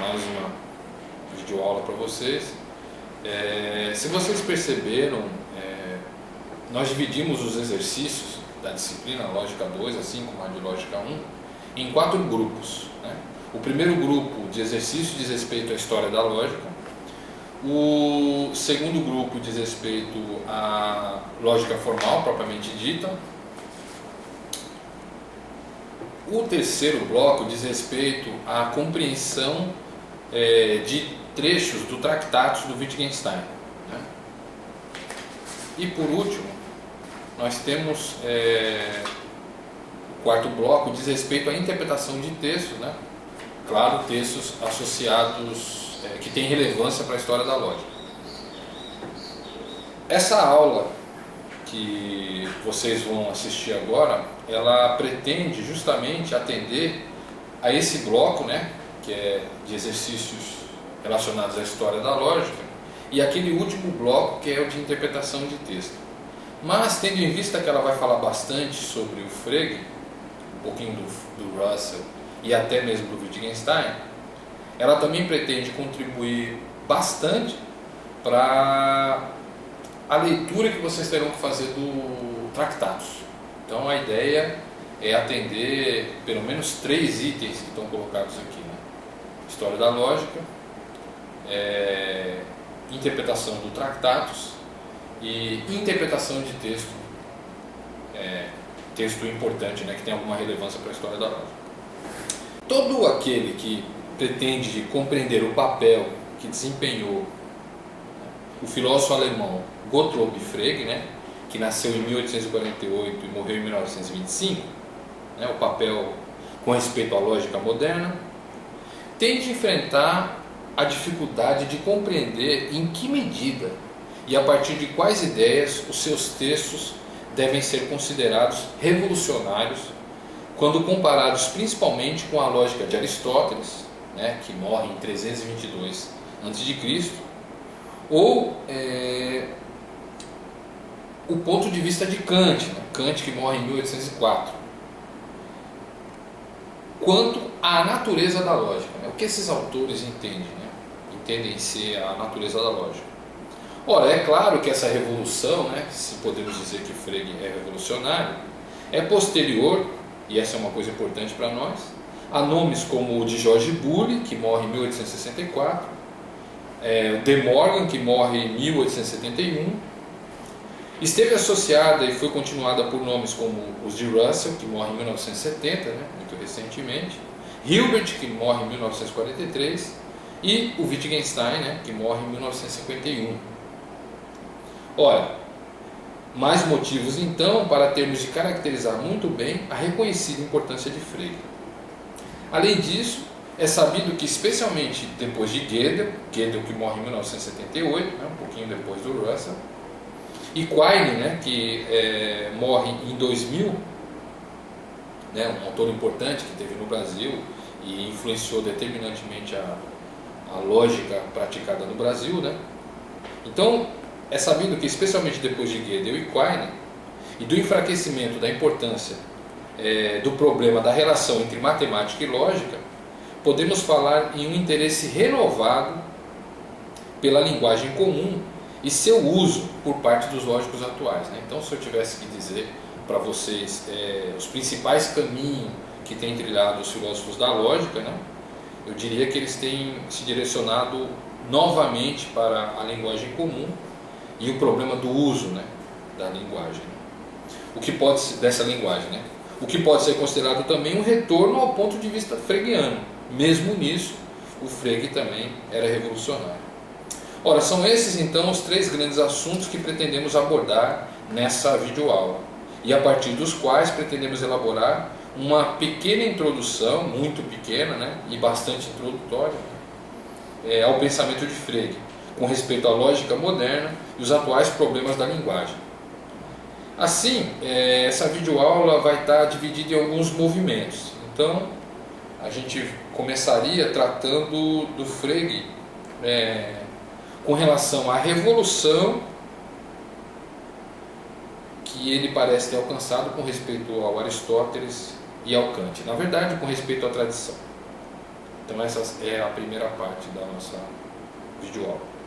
mais uma videoaula para vocês. Se vocês perceberam, nós dividimos os exercícios da disciplina Lógica 2, assim como a de Lógica 1, em 4 grupos, né? O primeiro grupo de exercícios diz respeito à história da lógica. O segundo grupo diz respeito à lógica formal, propriamente dita. O terceiro bloco diz respeito à compreensão de trechos do Tractatus do Wittgenstein, né? E por último, nós temos o quarto bloco diz respeito à interpretação de textos, né? Claro, textos associados que têm relevância para a história da lógica. Essa aula que vocês vão assistir agora, ela pretende justamente atender a esse bloco, né, que é de exercícios relacionados à história da lógica, e aquele último bloco que é o de interpretação de texto. Mas, tendo em vista que ela vai falar bastante sobre o Frege, um pouquinho do Russell e até mesmo do Wittgenstein, ela também pretende contribuir bastante para a leitura que vocês terão que fazer do Tractatus. Então a ideia é atender pelo menos 3 itens que estão colocados aqui, né? História da lógica, interpretação do Tractatus e interpretação de texto, texto importante, né, que tem alguma relevância para a história da lógica. Todo aquele que pretende compreender o papel que desempenhou o filósofo alemão Gottlob Frege, né, que nasceu em 1848 e morreu em 1925, né, o papel com respeito à lógica moderna, tem de enfrentar a dificuldade de compreender em que medida e a partir de quais ideias os seus textos devem ser considerados revolucionários quando comparados principalmente com a lógica de Aristóteles, né, que morre em 322 a.C., ou o ponto de vista de Kant, né? Kant que morre em 1804, quanto à natureza da lógica, né? O que esses autores entendem, né? Entendem ser a natureza da lógica. Ora, é claro que essa revolução, né, se podemos dizer que Frege é revolucionário, é posterior, e essa é uma coisa importante para nós, a nomes como o de George Boole, que morre em 1864, De Morgan, que morre em 1871, esteve associada e foi continuada por nomes como os de Russell, que morre em 1970, né, muito recentemente, Hilbert, que morre em 1943, e o Wittgenstein, né, que morre em 1951. Ora, mais motivos então para termos de caracterizar muito bem a reconhecida importância de Frege. Além disso, é sabido que, especialmente depois de Gödel que morre em 1978, né, um pouquinho depois do Russell, e Quine, né, que morre em 2000, né, um autor importante que teve no Brasil e influenciou determinantemente a lógica praticada no Brasil, né? Então, é sabido que, especialmente depois de Gödel e Quine, e do enfraquecimento da importância do problema da relação entre matemática e lógica, podemos falar em um interesse renovado pela linguagem comum e seu uso por parte dos lógicos atuais, né? Então, se eu tivesse que dizer para vocês os principais caminhos que têm trilhado os filósofos da lógica, né, eu diria que eles têm se direcionado novamente para a linguagem comum e o problema do uso, né, da linguagem, né? O que pode ser, dessa linguagem, né? O que pode ser considerado também um retorno ao ponto de vista fregiano. Mesmo nisso, o Frege também era revolucionário. Ora, são esses então os 3 grandes assuntos que pretendemos abordar nessa videoaula, e a partir dos quais pretendemos elaborar uma pequena introdução, muito pequena, né, e bastante introdutória, ao pensamento de Frege, com respeito à lógica moderna e os atuais problemas da linguagem. Assim, essa videoaula vai estar dividida em alguns movimentos. Então, a gente começaria tratando do Frege com relação à revolução que ele parece ter alcançado com respeito ao Aristóteles e ao Kant. Na verdade, com respeito à tradição. Então essa é a primeira parte da nossa videoaula.